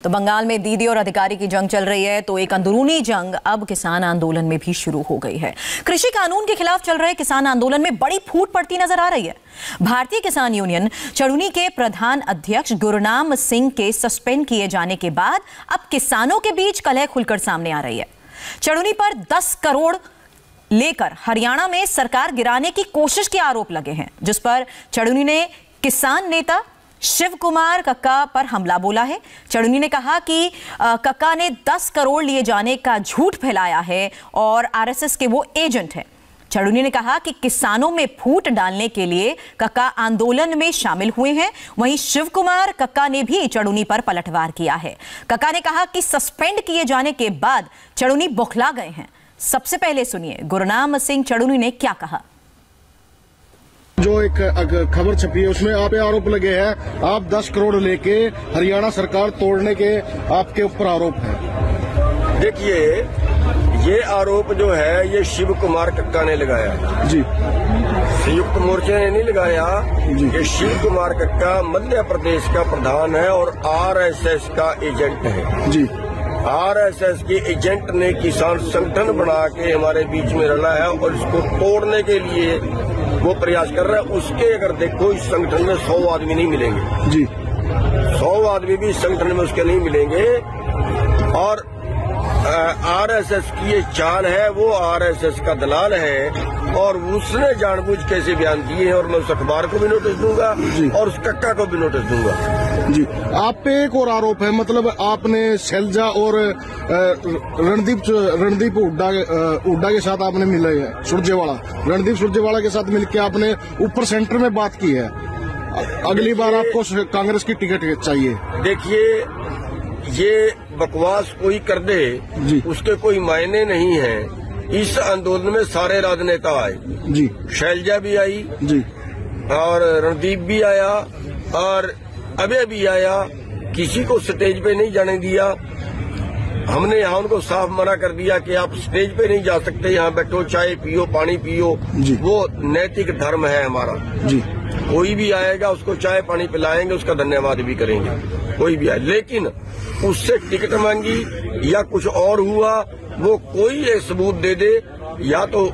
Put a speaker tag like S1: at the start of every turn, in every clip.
S1: तो बंगाल में दीदी और अधिकारी की जंग चल रही है, तो एक अंदरूनी जंग अब किसान आंदोलन में भी शुरू हो गई है। कृषि कानून के खिलाफ चल रहे किसान आंदोलन में बड़ी फूट पड़ती नजर आ रही है। भारतीय किसान यूनियन चढ़ूनी के प्रधान अध्यक्ष गुरनाम सिंह के सस्पेंड किए जाने के बाद अब किसानों के बीच कलह खुलकर सामने आ रही है। चढ़ूनी पर 10 करोड़ लेकर हरियाणा में सरकार गिराने की कोशिश के आरोप लगे हैं, जिस पर चढ़ूनी ने किसान नेता शिव कुमार कक्का पर हमला बोला है। चढ़ूनी ने कहा कि कक्का ने 10 करोड़ लिए जाने का झूठ फैलाया है और आरएसएस के वो एजेंट हैं। चढ़ूनी ने कहा कि किसानों में फूट डालने के लिए कक्का आंदोलन में शामिल हुए हैं। वहीं शिव कुमार कक्का ने भी चढ़ूनी पर पलटवार किया है। कक्का ने कहा कि सस्पेंड किए जाने के बाद चढ़ूनी बौखला गए हैं। सबसे पहले सुनिए गुरनाम सिंह चढ़ूनी ने क्या कहा।
S2: जो एक खबर छपी है उसमें आप आरोप लगे हैं, आप 10 करोड़ लेके हरियाणा सरकार तोड़ने के आपके ऊपर आरोप है।
S3: देखिए, ये आरोप जो है ये शिव कुमार कक्का ने लगाया
S2: जी,
S3: संयुक्त मोर्चे ने नहीं लगाया जी। ये शिव कुमार कक्का मध्य प्रदेश का प्रधान है और आरएसएस का एजेंट है जी। आरएसएस के एजेंट ने किसान संगठन बना के हमारे बीच में रला है और इसको तोड़ने के लिए वो प्रयास कर रहा है। उसके अगर देखो इस संगठन में 100 आदमी नहीं मिलेंगे जी, 100 आदमी भी इस संगठन में उसके नहीं मिलेंगे। और आरएसएस की ये चाल है, वो आरएसएस का दलाल है और उसने जानबूझ कैसे बयान दिए हैं। और मैं उस अखबार को भी नोटिस दूंगा और उस कक्का को भी नोटिस दूंगा
S2: जी। आप पे एक और आरोप है, मतलब आपने शैलजा और रणदीप हुड्डा के साथ आपने मिले है, सुरजेवाला रणदीप सुरजेवाला के साथ मिलकर आपने ऊपर सेंटर में बात की है। अगली बार आपको कांग्रेस की टिकट चाहिए।
S3: देखिए, ये बकवास कोई कर दे जी, उसके कोई मायने नहीं है। इस आंदोलन में सारे राजनेता आए जी, शैलजा भी आई जी और रणदीप भी आया और अभय भी आया। किसी को स्टेज पे नहीं जाने दिया। हमने यहाँ उनको साफ मना कर दिया कि आप स्टेज पे नहीं जा सकते, यहाँ बैठो, चाय पियो, पानी पियो, वो नैतिक धर्म है हमारा जी। कोई भी आएगा उसको चाय पानी पिलाएंगे, उसका धन्यवाद भी करेंगे, कोई भी आए। लेकिन उससे टिकट मांगी या कुछ और हुआ, वो कोई एक सबूत दे दे, या तो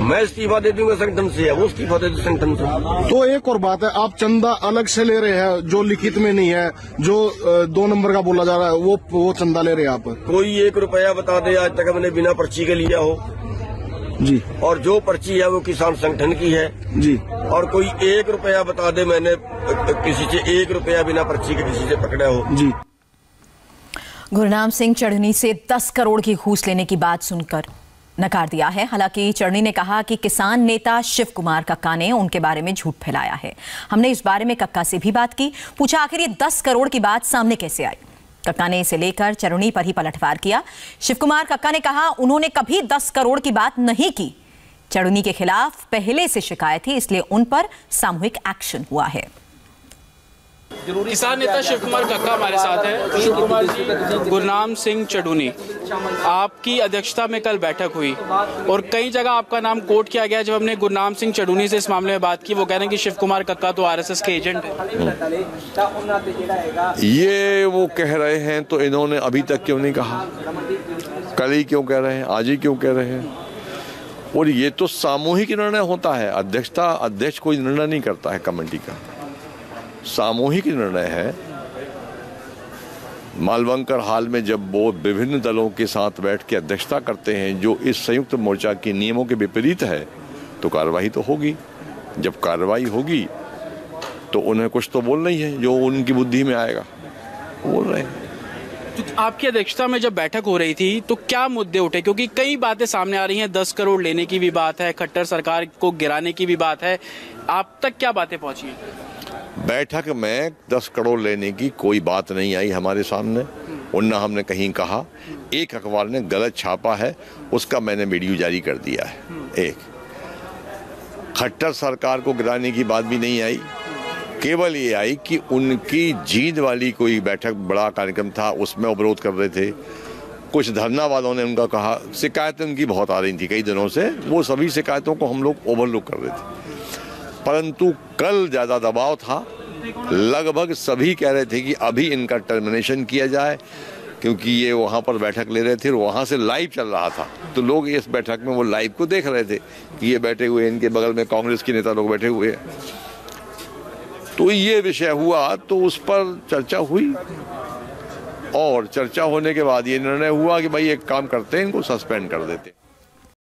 S3: मैं इस्तीफा दे दूंगा संगठन से या वो इस्तीफा दे दे संगठन से।
S2: तो एक और बात है, आप चंदा अलग से ले रहे हैं जो लिखित में नहीं है, जो 2 नंबर का बोला जा रहा है, वो चंदा ले रहे हैं आप।
S3: कोई 1 रुपया बता दे आज तक हमने बिना पर्ची के लिया हो जी, और जो पर्ची है वो किसान संगठन की है जी। और कोई 1 रुपया बता दे मैंने किसी से 1 रुपया बिना पर्ची के किसी से पकड़ा हो जी।
S1: गुरनाम सिंह चढ़नी से 10 करोड़ की घूस लेने की बात सुनकर नकार दिया है। हालांकि चढ़नी ने कहा कि किसान नेता शिव कुमार कक्का ने उनके बारे में झूठ फैलाया है। हमने इस बारे में कक्का से भी बात की, पूछा आखिर ये 10 करोड़ की बात सामने कैसे आई। कक्का ने इसे लेकर चढ़नी पर ही पलटवार किया। शिव कुमार कक्का ने कहा उन्होंने कभी 10 करोड़ की बात नहीं की। चढ़नी के खिलाफ पहले से शिकायत थी, इसलिए उन पर सामूहिक एक्शन हुआ है।
S4: किसान नेता शिव कुमार कक्का हमारे साथ है। शिव कुमार जी, गुरनाम सिंह चढ़ूनी, आपकी अध्यक्षता में कल बैठक हुई और कई जगह आपका नाम कोट किया गया। जब हमने गुरनाम सिंह चढ़ूनी से इस मामले में बात की, वो कह रहे हैं कि शिव कुमार कक्का तो आरएसएस के एजेंट है।
S5: ये वो कह रहे हैं तो इन्होंने अभी तक क्यों नहीं कहा? कल ही क्यों कह रहे हैं, आज ही क्यों कह रहे हैं? और ये तो सामूहिक निर्णय होता है। अध्यक्ष कोई निर्णय नहीं करता है कमेटी का, सामूहिक निर्णय है। मालवंकर हाल में जब वो विभिन्न दलों के साथ बैठ के अध्यक्षता करते हैं जो इस संयुक्त मोर्चा के नियमों के विपरीत है, तो कार्रवाई तो होगी। जब कार्रवाई होगी तो उन्हें कुछ तो बोलना ही है, जो उनकी बुद्धि में आएगा बोल रहे हैं।
S4: तो आपकी अध्यक्षता में जब बैठक हो रही थी तो क्या मुद्दे उठे? क्योंकि कई बातें सामने आ रही हैं, 10 करोड़ लेने की भी बात है, खट्टर सरकार को गिराने की भी बात है। आप तक क्या बातें पहुंची हैं?
S5: बैठक में 10 करोड़ लेने की कोई बात नहीं आई हमारे सामने, और न हमने कहीं कहा। एक अखबार ने गलत छापा है, उसका मैंने वीडियो जारी कर दिया है। एक खट्टर सरकार को गिराने की बात भी नहीं आई, केवल ये आई कि उनकी जींद वाली कोई बैठक, बड़ा कार्यक्रम था, उसमें अवरोध कर रहे थे। कुछ धरना वालों ने उनका कहा, शिकायतें उनकी बहुत आ रही थी कई दिनों से, वो सभी शिकायतों को हम लोग ओवरलुक कर रहे थे। परंतु कल ज़्यादा दबाव था लगभग सभी कह रहे थे कि अभी इनका टर्मिनेशन किया जाए, क्योंकि ये वहाँ पर बैठक ले रहे थे और वहाँ से लाइव चल रहा था, तो लोग इस बैठक में वो लाइव को देख रहे थे कि ये बैठे हुए, इनके बगल में कांग्रेस के नेता लोग बैठे हुए हैं। तो ये विषय हुआ, तो उस पर चर्चा हुई और चर्चा होने के बाद ये निर्णय हुआ कि भाई एक काम करते हैं, इनको सस्पेंड कर देते हैं।